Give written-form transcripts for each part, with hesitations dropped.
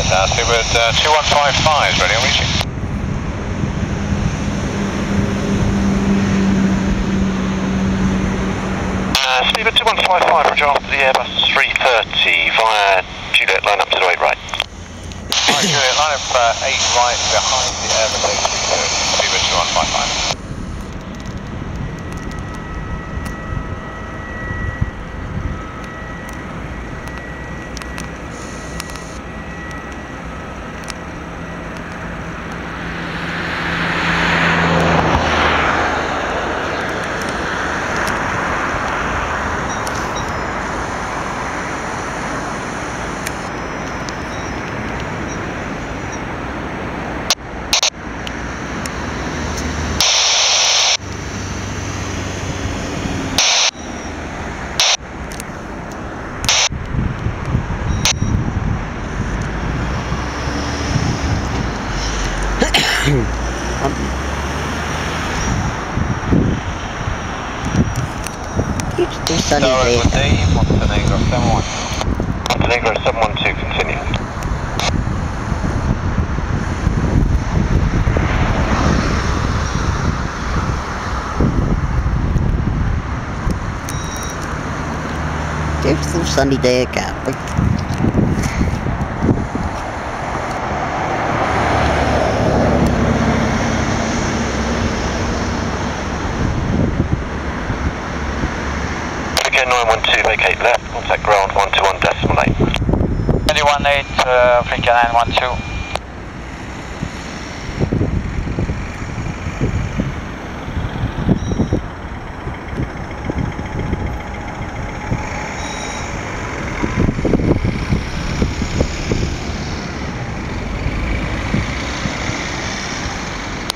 Seabird 2155 is ready on reaching. Seabird 2155, roger, after the Airbus 330 via Juliet, line up to the 8 right. Right, Juliet, line up 8 right behind the Airbus 330, Seabird 2155. It's too sunny there. Montenegro 71. Montenegro 712, continue. It's too sunny there, Gatwick. Vacate left, contact ground 121.8. 21.8, Africa 912.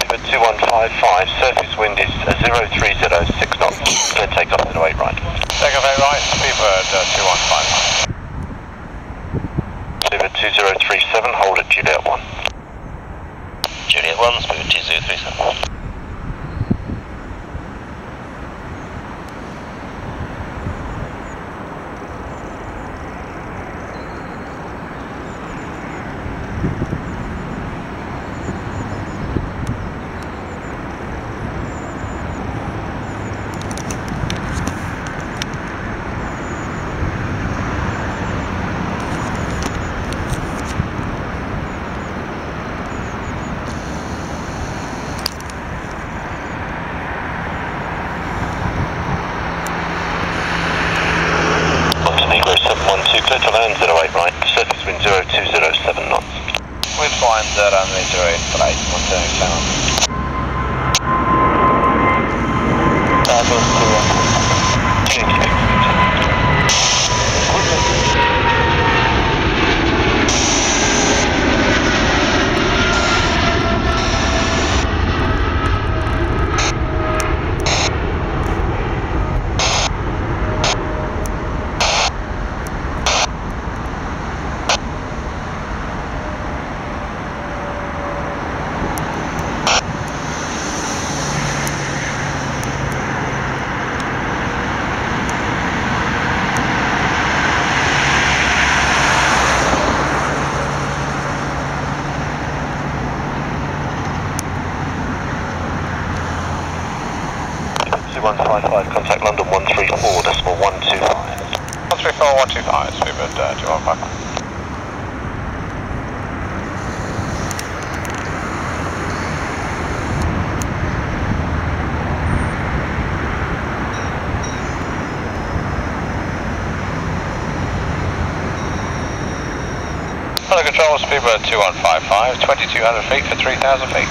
Seabird 2155, surface wind is 030, 6 knots, clear takeoff to the 8 right. Takeoff 8 right, Seabird 2155. Seabird 2037, hold at Juliet 1. Juliet 1, Seabird 2037. Montenegro 712, clear to land 08 right, surface wind 0207 knots. Wind find runway 08 flight, Montenegro 7. That was Seabird 2155, contact London 134.125. 134.125, Seabird 2155. Hello, control, Seabird 2155, 2200 feet for 3000 feet.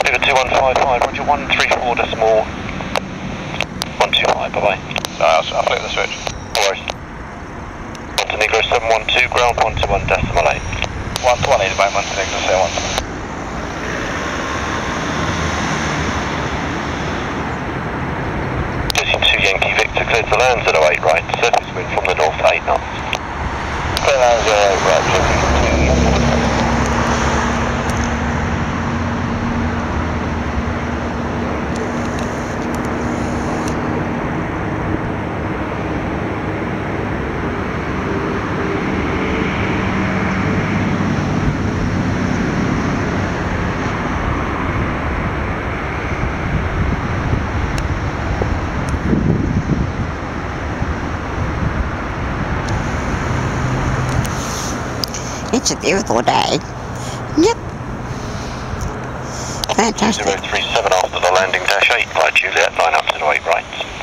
Seabird 2155, roger 134.125, bye-bye. I'll flip the switch. No worries. Montenegro 712, ground 121.8. 118 by Montenegro 712. Yankee Victor, clear to land 08 right, surface wind from the north 8 knots. Clear land 08 right, It's a beautiful day. Yep. Fantastic. 037 after the landing, dash 8, via Juliet, line up to the 8 right.